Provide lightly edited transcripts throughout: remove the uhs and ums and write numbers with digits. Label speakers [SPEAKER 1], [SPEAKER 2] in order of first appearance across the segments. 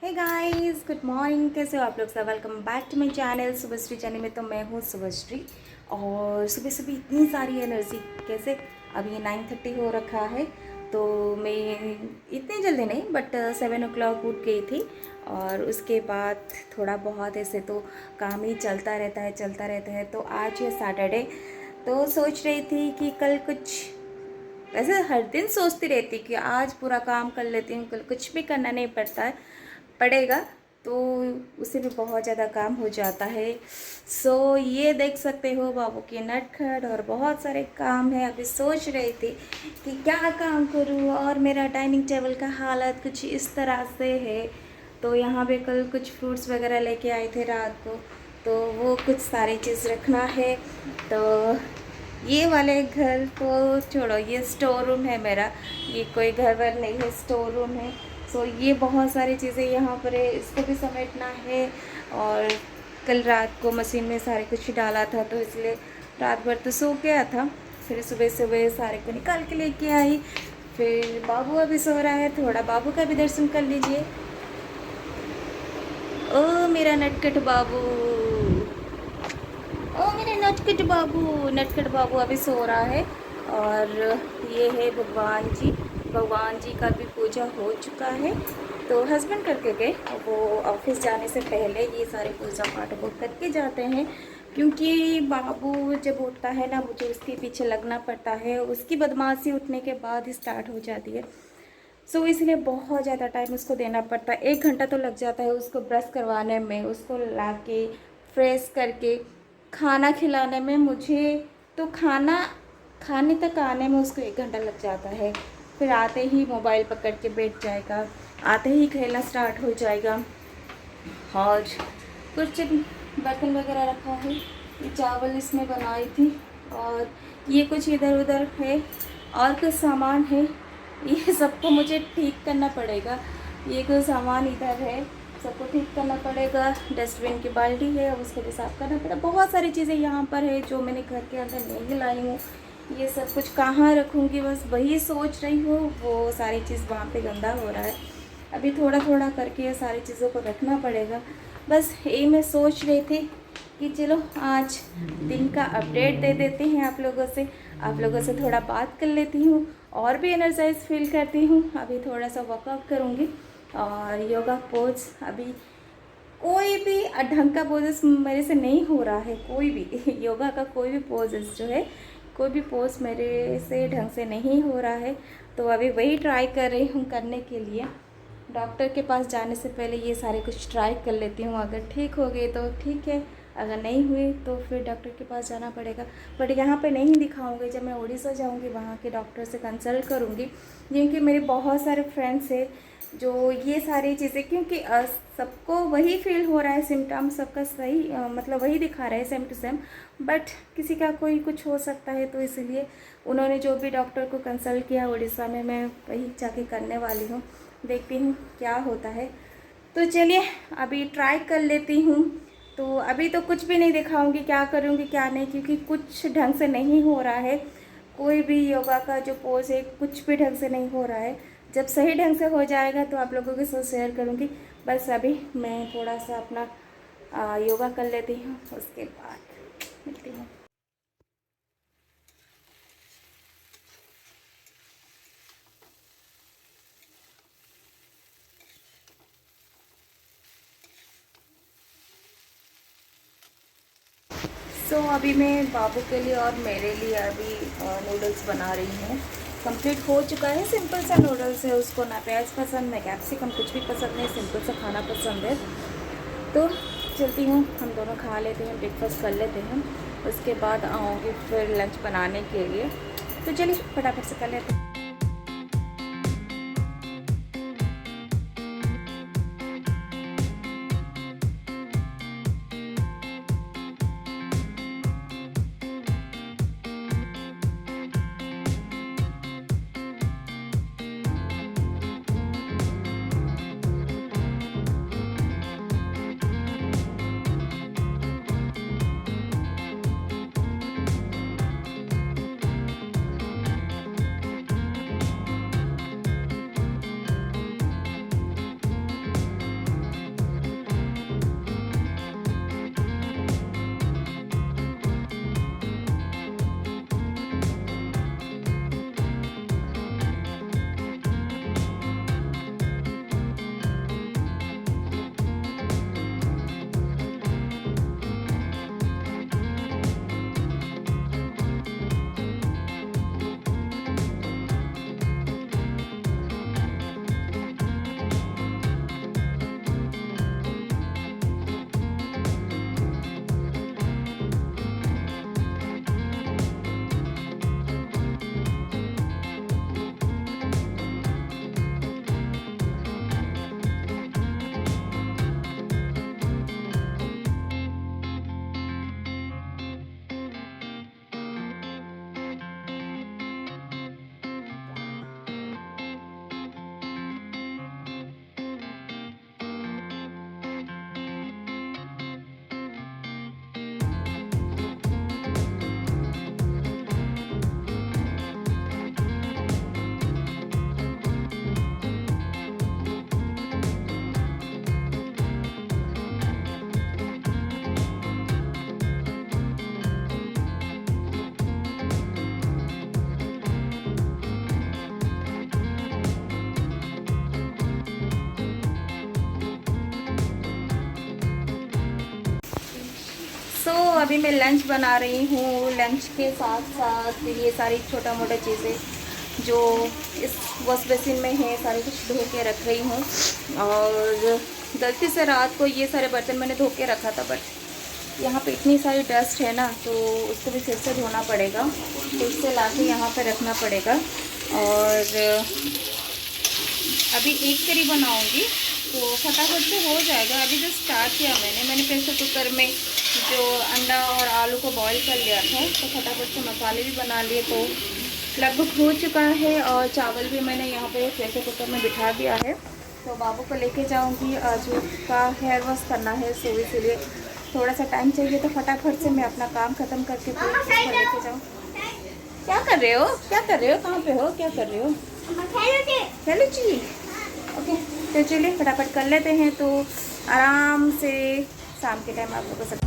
[SPEAKER 1] Hey guys, good morning. कैसे हो आप लोग सब? Welcome back to my channel Shubhashree channel में। तो मैं हूँ शुभश्री और सुबह सुबह इतनी सारी एनर्जी कैसे। अभी 9:30 हो रखा है तो मैं इतनी जल्दी नहीं बट 7 o'clock उठ गई थी। और उसके बाद थोड़ा बहुत ऐसे तो काम ही चलता रहता है। तो आज है सैटरडे, तो सोच रही थी कि कल कुछ, वैसे हर दिन सोचती रहती कि आज पूरा काम कर लेती हूँ, कल कुछ भी करना नहीं पड़ेगा, तो उसे भी बहुत ज़्यादा काम हो जाता है। सो ये देख सकते हो बाबू के नटखट और बहुत सारे काम है। अभी सोच रही थी कि क्या काम करूँ और मेरा डाइनिंग टेबल का हालत कुछ इस तरह से है। तो यहाँ पे कल कुछ फ्रूट्स वगैरह लेके आए थे रात को, तो वो कुछ सारी चीज़ रखना है। तो ये वाले घर को छोड़ो, ये स्टोर रूम है मेरा, ये कोई घर वर नहीं है, स्टोर रूम है। सो ये बहुत सारी चीज़ें यहाँ पर है, इसको भी समेटना है। और कल रात को मशीन में सारे कुछ डाला था तो इसलिए रात भर तो सो गया था। फिर सुबह सुबह सारे को निकाल के लेके आई। फिर बाबू अभी सो रहा है, थोड़ा बाबू का भी दर्शन कर लीजिए। ओ मेरा नटखट बाबू, ओ मेरे नटखट बाबू अभी सो रहा है। और ये है भगवान जी का भी पूजा हो चुका है। तो हस्बैंड करके गए, वो ऑफिस जाने से पहले ये सारे पूजा पाठ वो करके जाते हैं। क्योंकि बाबू जब उठता है ना, मुझे उसके पीछे लगना पड़ता है, उसकी बदमाशी उठने के बाद ही स्टार्ट हो जाती है। सो इसलिए बहुत ज़्यादा टाइम उसको देना पड़ता है। 1 घंटा तो लग जाता है उसको ब्रश करवाने में, उसको ला के फ्रेश करके खाना खिलाने में। मुझे तो खाना खाने तक आने में उसको 1 घंटा लग जाता है। फिर आते ही मोबाइल पकड़ के बैठ जाएगा, आते ही खेलना स्टार्ट हो जाएगा। और कुछ बर्तन वगैरह रखा है, ये चावल इसमें बनाई थी, और ये कुछ इधर उधर है और कुछ सामान है। ये सबको मुझे ठीक करना पड़ेगा। ये कुछ सामान इधर है, सबको ठीक करना पड़ेगा। डस्टबिन की बाल्टी है, अब उसको भी साफ़ करना पड़ेगा। बहुत सारी चीज़ें यहाँ पर है जो मैंने घर के अंदर नहीं लाई हूँ। ये सब कुछ कहाँ रखूँगी, बस वही सोच रही हूँ। वो सारी चीज़ वहाँ पे गंदा हो रहा है, अभी थोड़ा थोड़ा करके ये सारी चीज़ों को रखना पड़ेगा। बस यही मैं सोच रही थी कि चलो आज दिन का अपडेट दे देते हैं आप लोगों से थोड़ा बात कर लेती हूँ और भी एनर्जाइज फील करती हूँ। अभी थोड़ा सा वर्कआउट करूँगी और योगा पोज, अभी कोई भी ढंग का पोजेस मेरे से नहीं हो रहा है। कोई भी योगा का कोई भी पोजेस जो है, कोई भी पोज मेरे से ढंग से नहीं हो रहा है। तो अभी वही ट्राई कर रही हूँ करने के लिए। डॉक्टर के पास जाने से पहले ये सारे कुछ ट्राई कर लेती हूँ। अगर ठीक हो गई तो ठीक है, अगर नहीं हुई तो फिर डॉक्टर के पास जाना पड़ेगा। बट यहाँ पे नहीं दिखाऊंगी, जब मैं उड़ीसा जाऊँगी वहाँ के डॉक्टर से कंसल्ट करूँगी। क्योंकि मेरे बहुत सारे फ्रेंड्स हैं जो ये सारी चीज़ें, क्योंकि सबको वही फील हो रहा है, सिम्टम सबका सही मतलब वही दिखा रहा है सेम टू सेम। बट किसी का कोई कुछ हो सकता है, तो इसलिए उन्होंने जो भी डॉक्टर को कंसल्ट किया उड़ीसा में, मैं वही जाके करने वाली हूँ। देखती हूँ क्या होता है। तो चलिए अभी ट्राई कर लेती हूँ। तो अभी तो कुछ भी नहीं दिखाऊंगी क्या करूँगी क्या नहीं, क्योंकि कुछ ढंग से नहीं हो रहा है। कोई भी योगा का जो पोज है कुछ भी ढंग से नहीं हो रहा है। जब सही ढंग से हो जाएगा तो आप लोगों के साथ शेयर करूँगी। बस अभी मैं थोड़ा सा अपना योगा कर लेती हूँ, उसके बाद मिलती हूँ। सो अभी मैं बाबू के लिए और मेरे लिए अभी नूडल्स बना रही हूँ। कंप्लीट हो चुका है, सिंपल सा नूडल्स है। उसको ना प्याज पसंद, ना कैप्सिकम, कुछ भी पसंद नहीं, सिंपल सा खाना पसंद है। तो चलती हूँ, हम दोनों खा लेते हैं, ब्रेकफास्ट कर लेते हैं, उसके बाद आऊँगी फिर लंच बनाने के लिए। तो चलिए फटाफट से कर लेते हैं। अभी मैं लंच बना रही हूँ। लंच के साथ साथ ये सारी छोटा मोटा चीज़ें जो इस वॉश बेसिन में है सारी कुछ धो के रख रही हूँ। और गलती से रात को ये सारे बर्तन मैंने धो के रखा था, बट यहाँ पे इतनी सारी डस्ट है ना, तो उसको भी फिर से धोना पड़ेगा, फिर से ला के यहाँ पर रखना पड़ेगा। और अभी एक करी बनाऊँगी तो फटाफट से हो जाएगा। अभी जो स्टार्ट किया मैंने प्रेशर कुकर में जो अंडा और आलू को बॉईल कर लिया था, तो फटाफट से मसाले भी बना लिए, तो लगभग हो चुका है। और चावल भी मैंने यहाँ पे प्रेशर कुकर में बिठा दिया है। तो बाबू को लेके जाऊँगी, आज उसका हेयर वॉश करना है, सो इसीलिए थोड़ा सा टाइम चाहिए, तो फटाफट से मैं अपना काम ख़त्म करके फिर उसको लेके जाऊँ। क्या कर रहे हो, क्या कर रहे हो, कहाँ पे हो, क्या कर रहे हो? चलो जी, ओके। तो चलिए फटाफट कर लेते हैं, तो आराम से शाम के टाइम आप लोगों को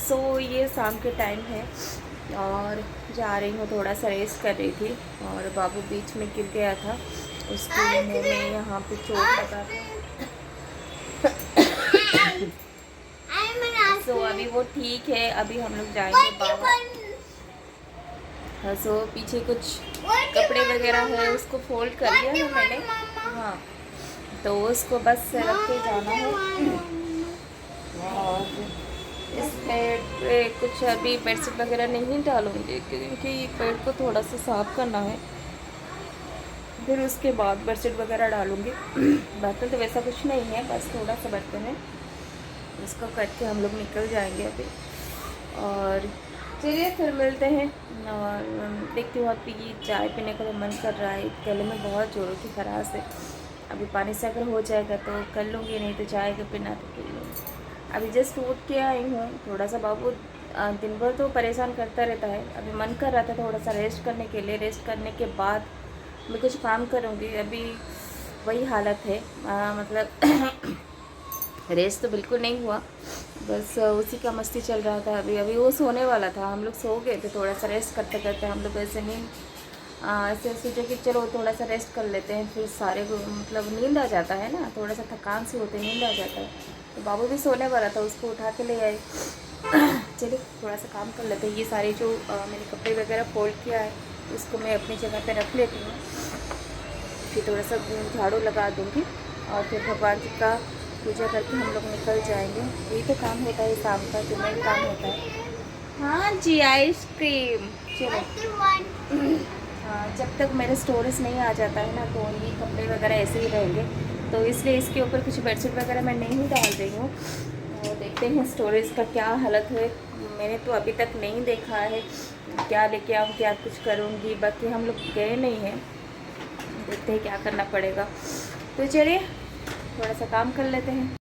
[SPEAKER 1] सो ये शाम के टाइम है और जा रही हूँ, थोड़ा सा रेस्ट कर रही थी और बाबू बीच में गिर गया था, उसके मुंह में यहाँ पे चोट लगा था। सो अभी वो ठीक है, अभी हम लोग जाएंगे बाहर। सो पीछे कुछ कपड़े वगैरह है, उसको फोल्ड कर लिया है मैंने, हाँ, तो उसको बस रख के जाना है। और इस बेड पे कुछ अभी बेडशीट वगैरह नहीं डालूंगी, क्योंकि बेड को थोड़ा सा साफ़ करना है, फिर उसके बाद बेडशीट वगैरह डालूंगी। बर्तन तो वैसा कुछ नहीं है, बस थोड़ा सा बर्तन है, उसको करके हम लोग निकल जाएंगे अभी। और चलिए फिर मिलते हैं। और देखती हूँ, अभी चाय पीने का तो मन कर रहा है, गले में बहुत जोरों की खराश है। अभी पानी से अगर हो जाएगा तो कर लूँगी, नहीं तो चाय के बिना तो पी लूँगी। अभी जस्ट उठ के आई हूँ, थोड़ा सा बाबू दिन भर तो परेशान करता रहता है, अभी मन कर रहा था थोड़ा सा रेस्ट करने के लिए। रेस्ट करने के बाद मैं कुछ काम करूँगी, अभी वही हालत है, मतलब रेस्ट तो बिल्कुल नहीं हुआ, बस उसी का मस्ती चल रहा था। अभी वो सोने वाला था, हम लोग सो गए थे, थोड़ा सा रेस्ट करते करते हम लोग ऐसे नींद ऐसे सोचा कि चलो थोड़ा सा रेस्ट कर लेते हैं, फिर सारे को मतलब नींद आ जाता है ना, थोड़ा सा थकान से होते नींद आ जाता है। तो बाबू भी सोने वाला था, उसको उठा के ले आए। चलिए थोड़ा सा काम कर लेते हैं। ये सारे जो मैंने कपड़े वगैरह फोल्ड किया है उसको मैं अपनी जगह पे रख लेती हूँ, फिर थोड़ा सा झाड़ू लगा दूँगी और फिर भगवान जी का पूजा करके हम लोग निकल जाएंगे। यही तो काम होता है शाम का, जो मेन काम होता है। हाँ जी, आइसक्रीम। चलो हाँ, जब तक मेरे स्टोरेज नहीं आ जाता है ना, तो ये कपड़े वगैरह ऐसे ही रहेंगे, तो इसलिए इसके ऊपर कुछ बेडशीट वगैरह मैं नहीं डाल रही हूँ। तो देखते हैं स्टोरेज का क्या हालत है। मैंने तो अभी तक नहीं देखा है, क्या लेके आऊँ, क्या कुछ करूँगी। बाकी हम लोग गए नहीं हैं, देखते हैं क्या करना पड़ेगा। तो चलिए थोड़ा सा काम कर लेते हैं।